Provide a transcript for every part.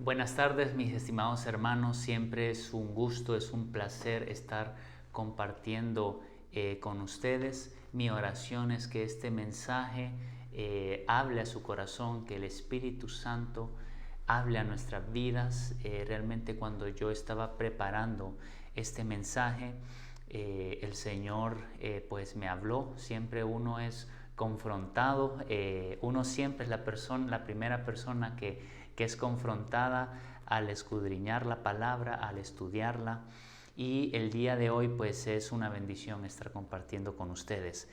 Buenas tardes, mis estimados hermanos. Siempre es un gusto, es un placer estar compartiendo con ustedes. Mi oración es que este mensaje hable a su corazón, que el Espíritu Santo hable a nuestras vidas. Realmente cuando yo estaba preparando este mensaje, el Señor pues me habló. Siempre uno es confrontado, uno siempre es la primera persona que es confrontada al escudriñar la palabra, al estudiarla, y el día de hoy pues es una bendición estar compartiendo con ustedes.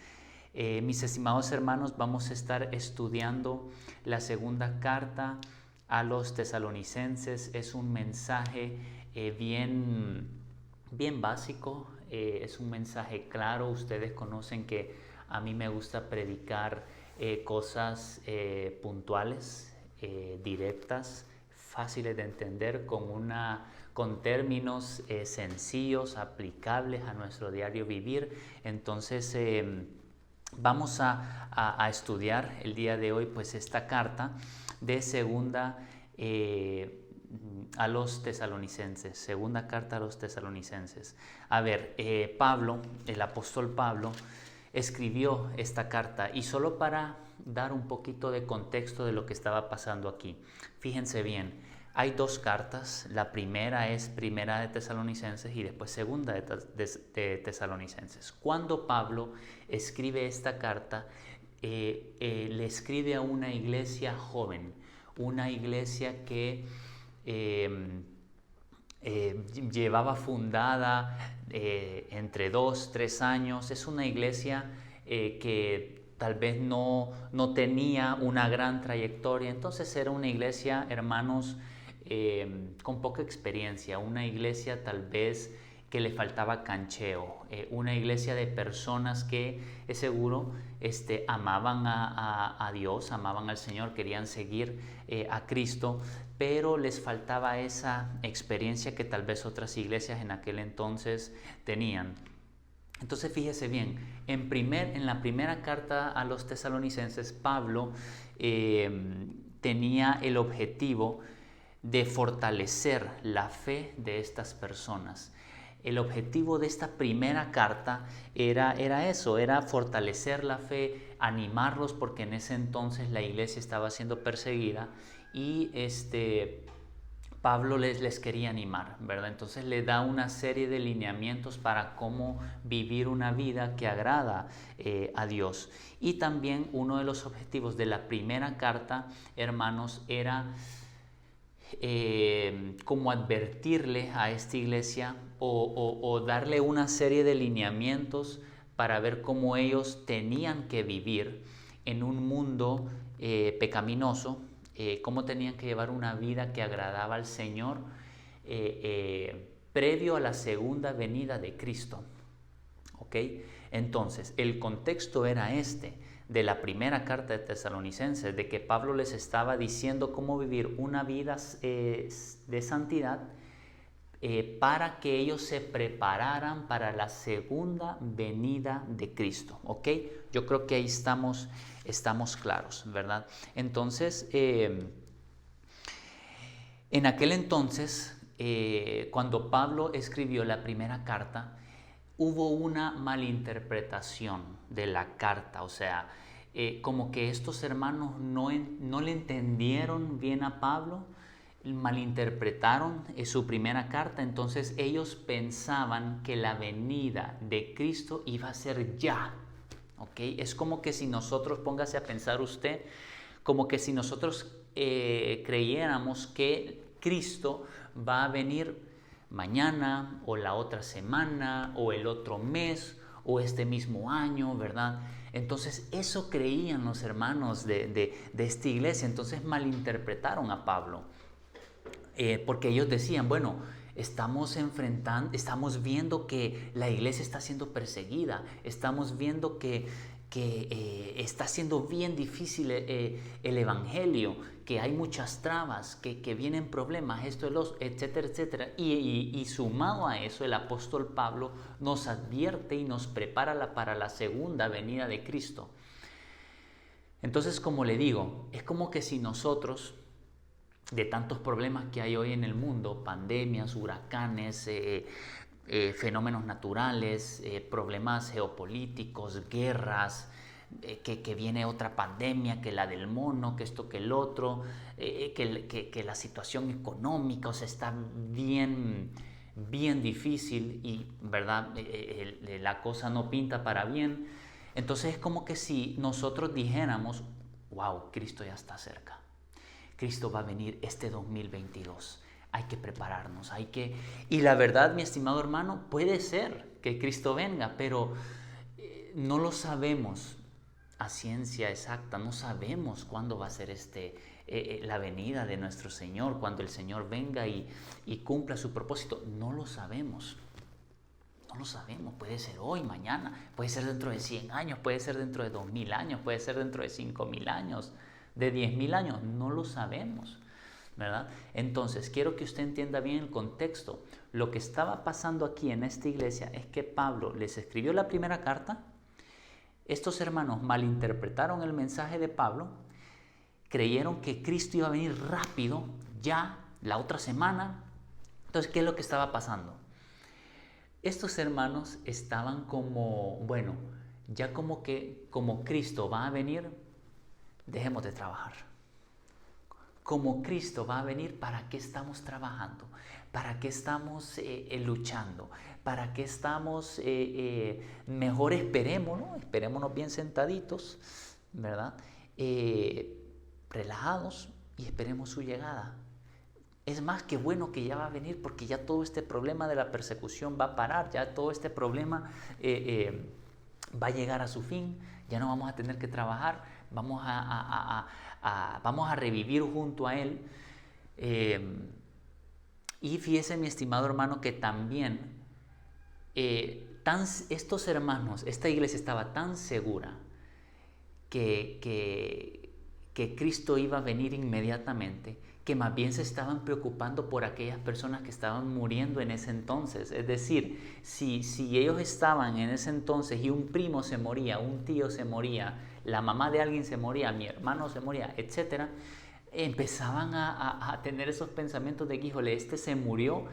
Mis estimados hermanos, vamos a estar estudiando la segunda carta a los tesalonicenses. Es un mensaje bien básico, es un mensaje claro. Ustedes conocen que a mí me gusta predicar cosas puntuales, directas, fáciles de entender, con términos sencillos, aplicables a nuestro diario vivir. Entonces vamos a estudiar el día de hoy pues esta carta de segunda a los tesalonicenses, segunda carta a los tesalonicenses. A ver, Pablo, el apóstol Pablo, escribió esta carta, y solo para dar un poquito de contexto de lo que estaba pasando aquí, fíjense bien, hay dos cartas. La primera es primera de Tesalonicenses y después segunda de Tesalonicenses. Cuando Pablo escribe esta carta, le escribe a una iglesia joven, una iglesia que llevaba fundada entre 2-3 años. Es una iglesia que tal vez no tenía una gran trayectoria. Entonces era una iglesia, hermanos, con poca experiencia, una iglesia tal vez que le faltaba cancheo, una iglesia de personas que es seguro amaban a Dios, amaban al Señor, querían seguir a Cristo, pero les faltaba esa experiencia que tal vez otras iglesias en aquel entonces tenían. Entonces fíjese bien, en la primera carta a los tesalonicenses, Pablo tenía el objetivo de fortalecer la fe de estas personas. El objetivo de esta primera carta era eso, era fortalecer la fe, animarlos, porque en ese entonces la iglesia estaba siendo perseguida y Pablo les quería animar, ¿verdad? Entonces le da una serie de lineamientos para cómo vivir una vida que agrada a Dios. Y también uno de los objetivos de la primera carta, hermanos, era como advertirle a esta iglesia o darle una serie de lineamientos para ver cómo ellos tenían que vivir en un mundo pecaminoso, cómo tenían que llevar una vida que agradaba al Señor previo a la segunda venida de Cristo. ¿Ok? Entonces, el contexto era de la primera carta de Tesalonicenses, de que Pablo les estaba diciendo cómo vivir una vida de santidad para que ellos se prepararan para la segunda venida de Cristo. ¿Ok? Yo creo que ahí estamos claros, ¿verdad? Entonces, en aquel entonces, cuando Pablo escribió la primera carta, hubo una malinterpretación de la carta. O sea, como que estos hermanos no le entendieron bien a Pablo, malinterpretaron su primera carta. Entonces ellos pensaban que la venida de Cristo iba a ser ya. ¿Okay? Es como que si nosotros, póngase a pensar usted, como que si nosotros creyéramos que Cristo va a venir mañana o la otra semana o el otro mes o este mismo año, ¿verdad? Entonces eso creían los hermanos de esta iglesia. Entonces malinterpretaron a Pablo, porque ellos decían, bueno, estamos viendo que la iglesia está siendo perseguida, estamos viendo que está siendo bien difícil el evangelio, que hay muchas trabas, que vienen problemas, etcétera, etcétera. Y sumado a eso, el apóstol Pablo nos advierte y nos prepara para la segunda venida de Cristo. Entonces, como le digo, es como que si nosotros de tantos problemas que hay hoy en el mundo, pandemias, huracanes, fenómenos naturales, problemas geopolíticos, guerras, que viene otra pandemia, que la del mono, que esto, que el otro, que la situación económica, o sea, está bien, bien difícil y, ¿verdad? La cosa no pinta para bien. Entonces es como que si nosotros dijéramos, wow, Cristo ya está cerca. Cristo va a venir este 2022. Hay que prepararnos, hay que... Y la verdad, mi estimado hermano, puede ser que Cristo venga, pero no lo sabemos a ciencia exacta, no sabemos cuándo va a ser la venida de nuestro Señor, cuando el Señor venga y cumpla su propósito. No lo sabemos. No lo sabemos, puede ser hoy, mañana, puede ser dentro de 100 años, puede ser dentro de 2000 años, puede ser dentro de 5000 años, de 10,000 años, no lo sabemos, ¿verdad? Entonces, quiero que usted entienda bien el contexto. Lo que estaba pasando aquí en esta iglesia es que Pablo les escribió la primera carta, estos hermanos malinterpretaron el mensaje de Pablo, creyeron que Cristo iba a venir rápido, ya, la otra semana. Entonces, ¿qué es lo que estaba pasando? Estos hermanos estaban como, bueno, ya como que como Cristo va a venir, dejemos de trabajar. Como Cristo va a venir, ¿para qué estamos trabajando? ¿Para qué estamos luchando? ¿Para qué estamos, mejor esperémonos, esperémonos bien sentaditos, ¿verdad? Relajados y esperemos su llegada. Es más que bueno que ya va a venir, porque ya todo este problema de la persecución va a parar, ya todo este problema va a llegar a su fin, ya no vamos a tener que trabajar, vamos a revivir junto a Él. Y fíjese, mi estimado hermano, que también estos hermanos, esta iglesia estaba tan segura que Cristo iba a venir inmediatamente, que más bien se estaban preocupando por aquellas personas que estaban muriendo en ese entonces. Es decir, si ellos estaban en ese entonces y un primo se moría, un tío se moría, la mamá de alguien se moría, mi hermano se moría, etc., empezaban a tener esos pensamientos de que, híjole, este se murió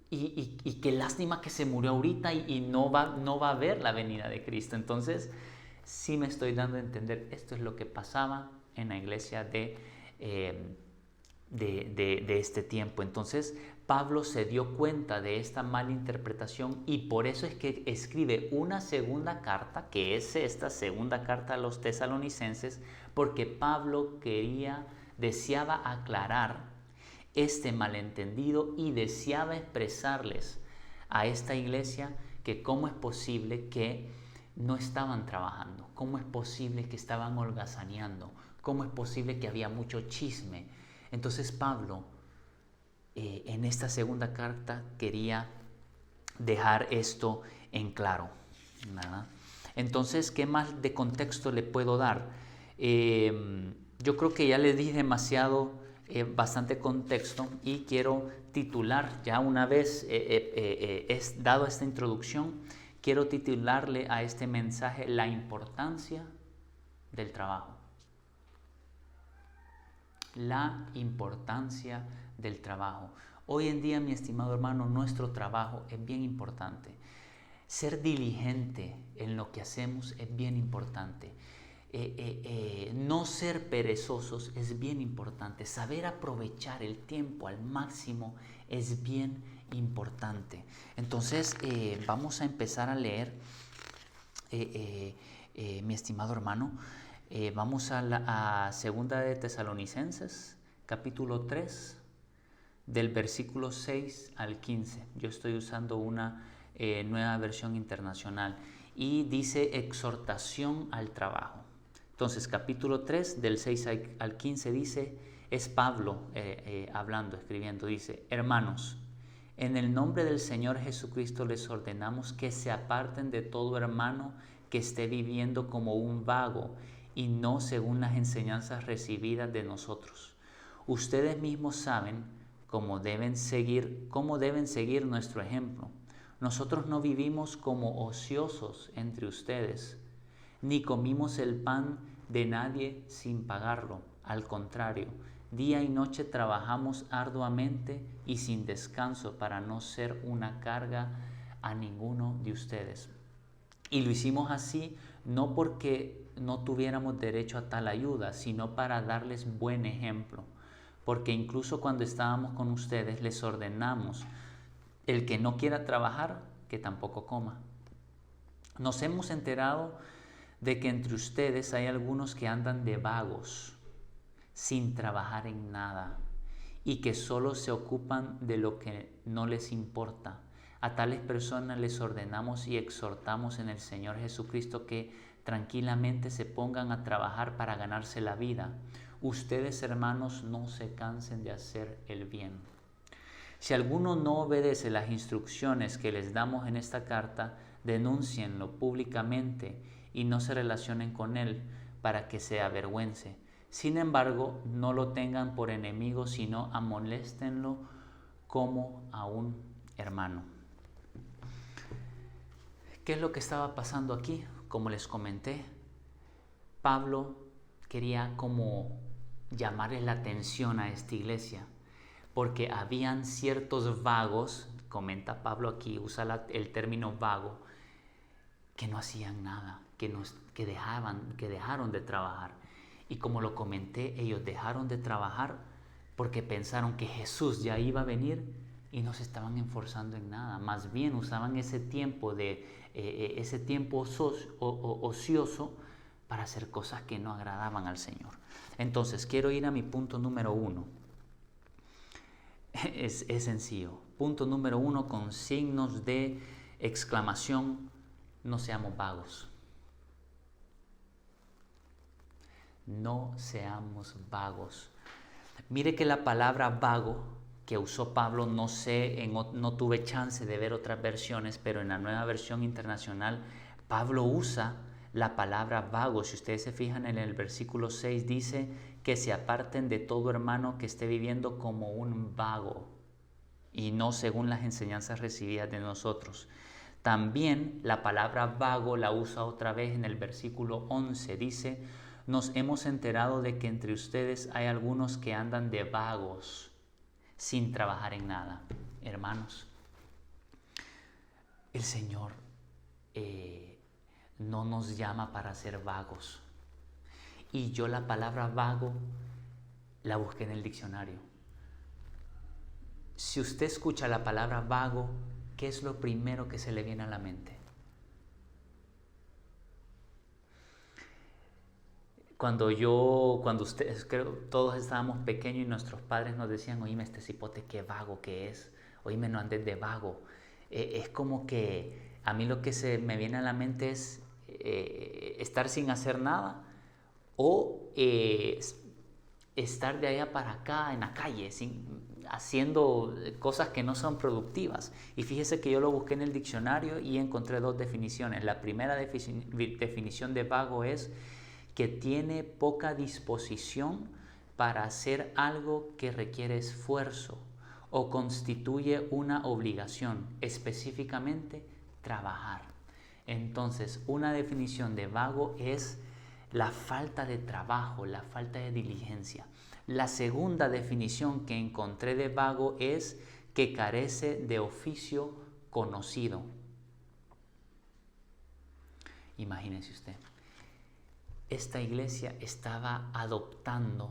y qué lástima que se murió ahorita y no va a ver la venida de Cristo. Entonces, sí me estoy dando a entender, esto es lo que pasaba en la iglesia de este tiempo. Entonces Pablo se dio cuenta de esta mala interpretación y por eso es que escribe una segunda carta, que es esta segunda carta a los tesalonicenses, porque Pablo deseaba aclarar este malentendido y deseaba expresarles a esta iglesia que cómo es posible que no estaban trabajando, cómo es posible que estaban holgazaneando, cómo es posible que había mucho chisme. Entonces Pablo en esta segunda carta quería dejar esto en claro, ¿verdad? Entonces, ¿qué más de contexto le puedo dar? Yo creo que ya le di bastante contexto y quiero titular, ya una vez dado esta introducción, quiero titularle a este mensaje la importancia del trabajo. La importancia del trabajo. Hoy en día, mi estimado hermano, nuestro trabajo es bien importante. Ser diligente en lo que hacemos es bien importante. No ser perezosos es bien importante. Saber aprovechar el tiempo al máximo es bien importante. Entonces, vamos a empezar a leer, mi estimado hermano. Vamos a segunda de Tesalonicenses, capítulo 3, del versículo 6 al 15. Yo estoy usando una nueva versión internacional y dice exhortación al trabajo. Entonces, capítulo 3, del 6 al 15 dice, es Pablo escribiendo, dice: hermanos, en el nombre del Señor Jesucristo les ordenamos que se aparten de todo hermano que esté viviendo como un vago y no según las enseñanzas recibidas de nosotros. Ustedes mismos saben cómo deben seguir nuestro ejemplo. Nosotros no vivimos como ociosos entre ustedes, ni comimos el pan de nadie sin pagarlo. Al contrario, Día y noche trabajamos arduamente y sin descanso para no ser una carga a ninguno de ustedes. Y lo hicimos así no porque no tuviéramos derecho a tal ayuda, sino para darles buen ejemplo. Porque incluso cuando estábamos con ustedes les ordenamos, el que no quiera trabajar, que tampoco coma. Nos hemos enterado de que entre ustedes hay algunos que andan de vagos, sin trabajar en nada, y que solo se ocupan de lo que no les importa. A tales personas les ordenamos y exhortamos en el Señor Jesucristo que tranquilamente se pongan a trabajar para ganarse la vida. Ustedes, hermanos, no se cansen de hacer el bien. Si alguno no obedece las instrucciones que les damos en esta carta, denúncienlo públicamente y no se relacionen con él para que se avergüence. Sin embargo, no lo tengan por enemigo, sino amonéstenlo como a un hermano. ¿Qué es lo que estaba pasando aquí? Como les comenté, Pablo quería como llamarles la atención a esta iglesia, porque habían ciertos vagos, comenta Pablo aquí, usa el término vago, que no hacían nada, que dejaron de trabajar. Y como lo comenté, ellos dejaron de trabajar porque pensaron que Jesús ya iba a venir y no se estaban esforzando en nada. Más bien usaban ese tiempo ocioso para hacer cosas que no agradaban al Señor. Entonces, quiero ir a mi punto número 1. Es sencillo. Punto número 1 con signos de exclamación: no seamos vagos. No seamos vagos. Mire que la palabra vago que usó Pablo, no tuve chance de ver otras versiones, pero en la Nueva Versión Internacional, Pablo usa la palabra vago. Si ustedes se fijan en el versículo 6, dice que se aparten de todo hermano que esté viviendo como un vago y no según las enseñanzas recibidas de nosotros. También la palabra vago la usa otra vez en el versículo 11, dice: nos hemos enterado de que entre ustedes hay algunos que andan de vagos, sin trabajar en nada. Hermanos, el Señor no nos llama para ser vagos. Y yo la palabra vago la busqué en el diccionario. Si usted escucha la palabra vago, ¿qué es lo primero que se le viene a la mente? Cuando ustedes, creo, todos estábamos pequeños y nuestros padres nos decían: oíme, este cipote qué vago que es, oíme, no andes de vago. Es como que a mí lo que se me viene a la mente es estar sin hacer nada o estar de allá para acá en la calle, haciendo cosas que no son productivas. Y fíjese que yo lo busqué en el diccionario y encontré 2 definiciones. La primera definición de vago es que tiene poca disposición para hacer algo que requiere esfuerzo o constituye una obligación, específicamente trabajar. Entonces, una definición de vago es la falta de trabajo, la falta de diligencia. La segunda definición que encontré de vago es que carece de oficio conocido. Imagínese usted. Esta iglesia estaban adoptando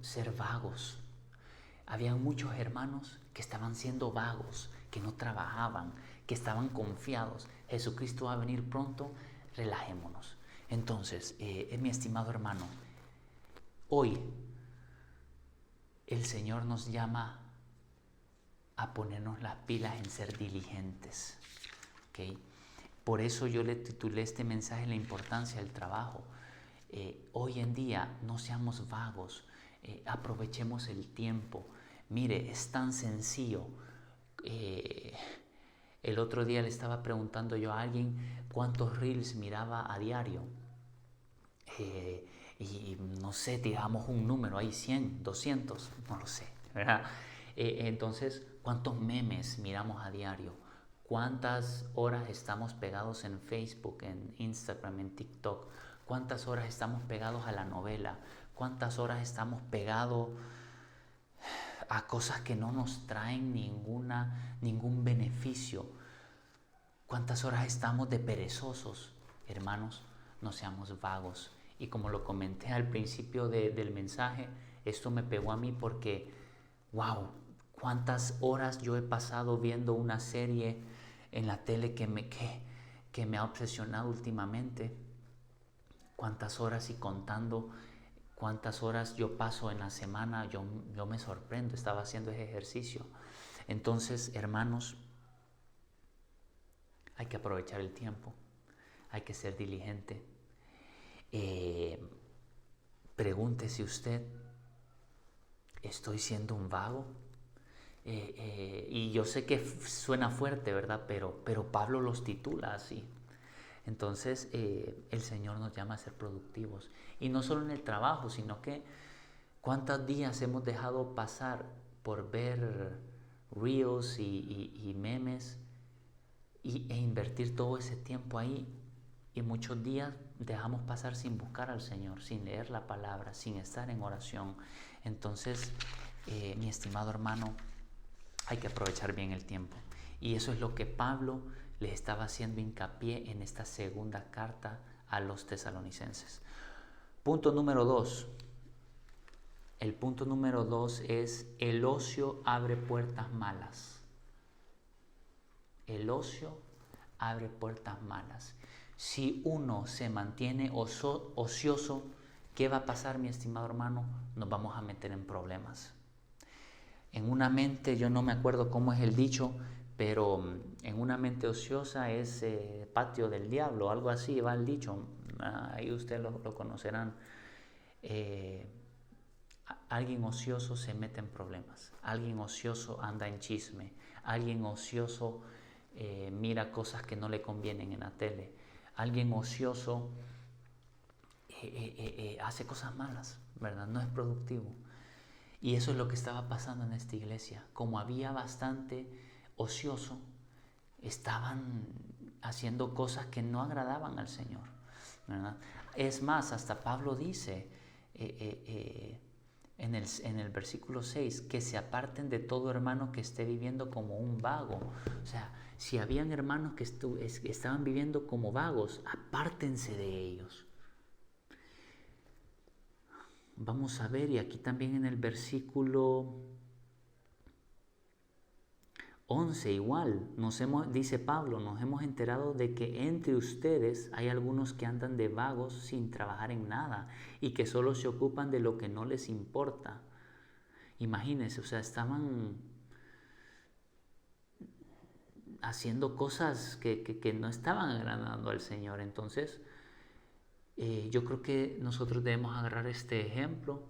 ser vagos. Había muchos hermanos que estaban siendo vagos, que no trabajaban, que estaban confiados. Jesucristo va a venir pronto, relajémonos. Entonces, mi estimado hermano, hoy el Señor nos llama a ponernos las pilas en ser diligentes, ¿ok? Por eso yo le titulé este mensaje La importancia del trabajo. Hoy en día no seamos vagos, aprovechemos el tiempo. Mire, es tan sencillo. El otro día le estaba preguntando yo a alguien cuántos reels miraba a diario. Y no sé, tiramos un número ahí, 100, 200, no lo sé, ¿verdad? Entonces, ¿cuántos memes miramos a diario? ¿Cuántas horas estamos pegados en Facebook, en Instagram, en TikTok? ¿Cuántas horas estamos pegados a la novela? ¿Cuántas horas estamos pegados a cosas que no nos traen ningún beneficio? ¿Cuántas horas estamos de perezosos? Hermanos, no seamos vagos. Y como lo comenté al principio del mensaje, esto me pegó a mí porque, wow, cuántas horas yo he pasado viendo una serie en la tele que me ha obsesionado últimamente. Cuántas horas, y contando cuántas horas yo paso en la semana, yo me sorprendo. Estaba haciendo ese ejercicio. Entonces, hermanos, hay que aprovechar el tiempo, hay que ser diligente. Pregúntese usted, ¿estoy siendo un vago? Y yo sé que suena fuerte, ¿verdad? Pero Pablo los titula así. Entonces el Señor nos llama a ser productivos. Y no solo en el trabajo, sino que cuántos días hemos dejado pasar por ver reels y memes e invertir todo ese tiempo ahí. Y muchos días dejamos pasar sin buscar al Señor, sin leer la palabra, sin estar en oración. Entonces, mi estimado hermano, hay que aprovechar bien el tiempo. Y eso es lo que Pablo les estaba haciendo hincapié en esta segunda carta a los tesalonicenses. Punto número 2. El punto número 2 es: el ocio abre puertas malas. El ocio abre puertas malas. Si uno se mantiene ocioso, ¿qué va a pasar, mi estimado hermano? Nos vamos a meter en problemas. En una mente, yo no me acuerdo cómo es el dicho, pero en una mente ociosa es patio del diablo, algo así va el dicho. Ahí ustedes lo conocerán. Alguien ocioso se mete en problemas. Alguien ocioso anda en chisme. Alguien ocioso mira cosas que no le convienen en la tele. Alguien ocioso hace cosas malas, ¿verdad? No es productivo. Y eso es lo que estaba pasando en esta iglesia. Como había bastante ocioso, estaban haciendo cosas que no agradaban al Señor, ¿verdad? Es más, hasta Pablo dice en el versículo 6, que se aparten de todo hermano que esté viviendo como un vago. O sea, si habían hermanos que estaban viviendo como vagos, apártense de ellos. Vamos a ver, y aquí también en el versículo 11 igual, dice Pablo, nos hemos enterado de que entre ustedes hay algunos que andan de vagos sin trabajar en nada y que solo se ocupan de lo que no les importa. Imagínense, o sea, estaban haciendo cosas que no estaban agradando al Señor. Entonces, yo creo que nosotros debemos agarrar este ejemplo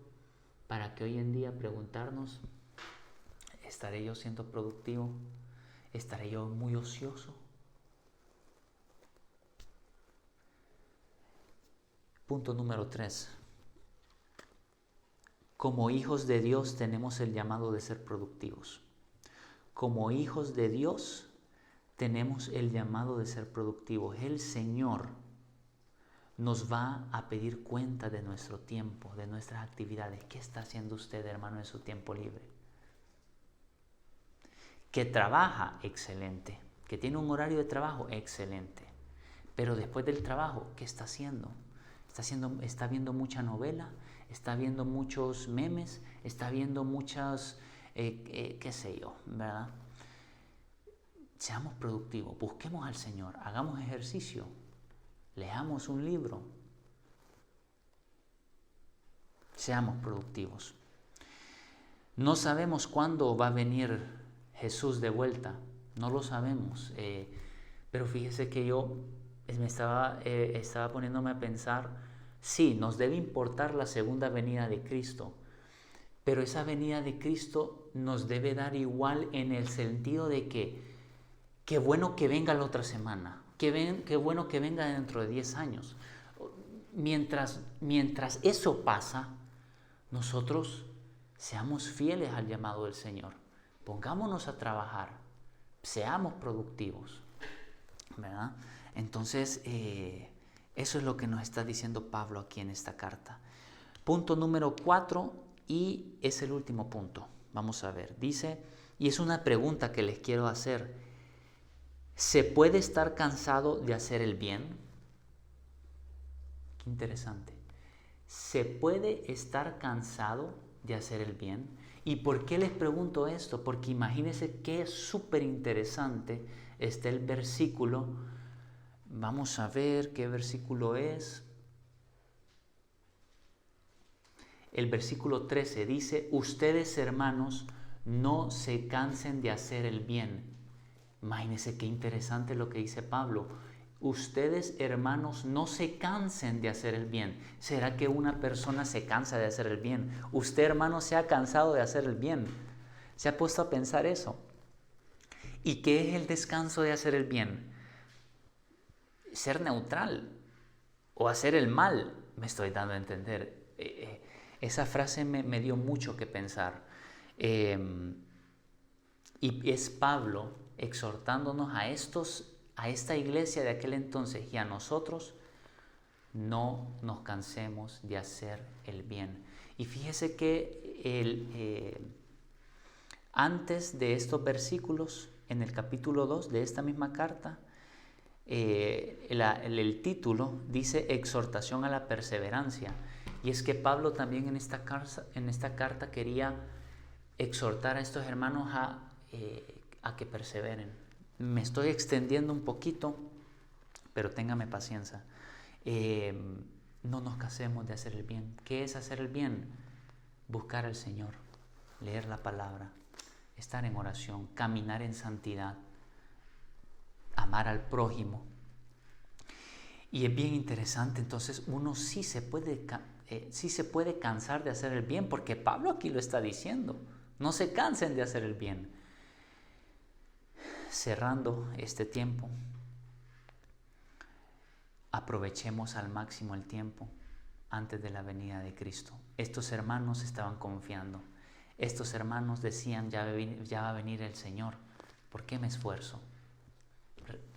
para que hoy en día preguntarnos: ¿estaré yo siendo productivo? ¿Estaré yo muy ocioso? Punto número 3. Como hijos de Dios tenemos el llamado de ser productivos. Como hijos de Dios tenemos el llamado de ser productivos. El Señor nos va a pedir cuenta de nuestro tiempo, de nuestras actividades. ¿Qué está haciendo usted, hermano, en su tiempo libre? Que trabaja, excelente. Que tiene un horario de trabajo, excelente. Pero después del trabajo, ¿qué está haciendo? Está viendo mucha novela, está viendo muchos memes, está viendo muchas, qué sé yo, ¿verdad? Seamos productivos, busquemos al Señor, hagamos ejercicio, leamos un libro. Seamos productivos. No sabemos cuándo va a venir Jesús de vuelta, no lo sabemos, pero fíjese que yo estaba poniéndome a pensar, sí, nos debe importar la segunda venida de Cristo, pero esa venida de Cristo nos debe dar igual en el sentido de que qué bueno que venga la otra semana, qué bueno que venga dentro de 10 años. Mientras eso pasa, nosotros seamos fieles al llamado del Señor. Pongámonos a trabajar, seamos productivos, ¿verdad? Entonces, eso es lo que nos está diciendo Pablo aquí en esta carta. Punto número 4 y es el último punto. Vamos a ver, dice, y es una pregunta que les quiero hacer. ¿Se puede estar cansado de hacer el bien? Qué interesante. ¿Se puede estar cansado de hacer el bien? ¿Y por qué les pregunto esto? Porque imagínense qué súper interesante está el versículo. Vamos a ver qué versículo es. El versículo 13 dice, ustedes hermanos, no se cansen de hacer el bien. Imagínense qué interesante lo que dice Pablo. Ustedes hermanos, no se cansen de hacer el bien. ¿Será que una persona se cansa de hacer el bien? ¿Usted hermano se ha cansado de hacer el bien? ¿Se ha puesto a pensar eso? ¿Y qué es el descanso de hacer el bien? Ser neutral o hacer el mal, me estoy dando a entender. Esa frase me dio mucho que pensar. Y es Pablo exhortándonos a esta iglesia de aquel entonces y a nosotros, no nos cansemos de hacer el bien. Y fíjese que antes de estos versículos, en el capítulo 2 de esta misma carta, el título dice exhortación a la perseverancia. Y es que Pablo también en esta carta quería exhortar a estos hermanos a que perseveren. Me estoy extendiendo un poquito, pero téngame paciencia. No nos cansemos de hacer el bien. ¿Qué es hacer el bien? Buscar al Señor, leer la palabra, estar en oración, caminar en santidad, amar al prójimo. Y es bien interesante, entonces uno sí se puede cansar de hacer el bien, porque Pablo aquí lo está diciendo. No se cansen de hacer el bien. Cerrando este tiempo, aprovechemos al máximo el tiempo antes de la venida de Cristo. Estos hermanos estaban confiando. Estos hermanos decían, ya va a venir el Señor. ¿Por qué me esfuerzo?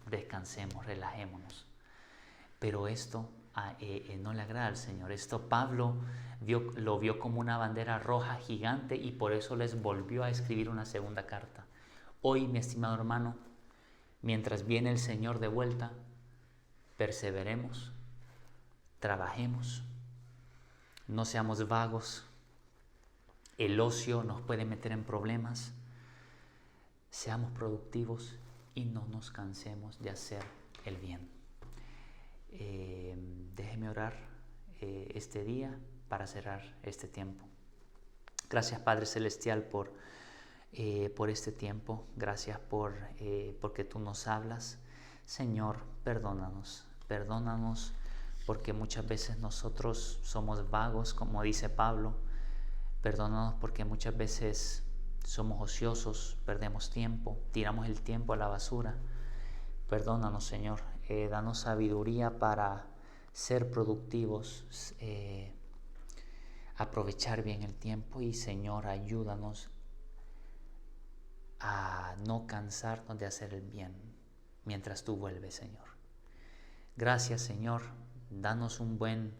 Descansemos, relajémonos. Pero esto no le agrada al Señor. Esto Pablo lo vio como una bandera roja gigante y por eso les volvió a escribir una segunda carta. Hoy, mi estimado hermano, mientras viene el Señor de vuelta, perseveremos, trabajemos, no seamos vagos. El ocio nos puede meter en problemas. Seamos productivos y no nos cansemos de hacer el bien. Déjeme orar este día para cerrar este tiempo. Gracias, Padre Celestial, por este tiempo. Gracias porque tú nos hablas. Señor, perdónanos porque muchas veces nosotros somos vagos, como dice Pablo. Perdónanos porque muchas veces somos ociosos, perdemos tiempo, tiramos el tiempo a la basura. Perdónanos, Señor. Danos sabiduría para ser productivos, aprovechar bien el tiempo y, Señor, ayúdanos a no cansarnos de hacer el bien mientras tú vuelves, Señor. Gracias, Señor. Danos una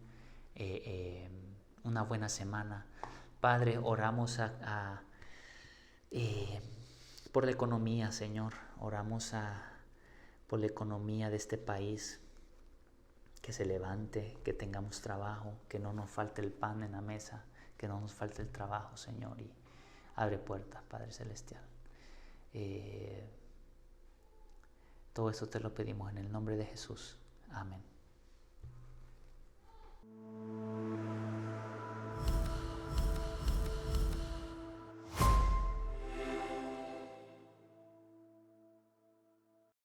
buena semana. Padre, oramos por la economía, Señor. Oramos por la economía de este país, que se levante, que tengamos trabajo, que no nos falte el pan en la mesa, que no nos falte el trabajo, Señor, y abre puertas, Padre Celestial. Todo esto te lo pedimos en el nombre de Jesús. Amén.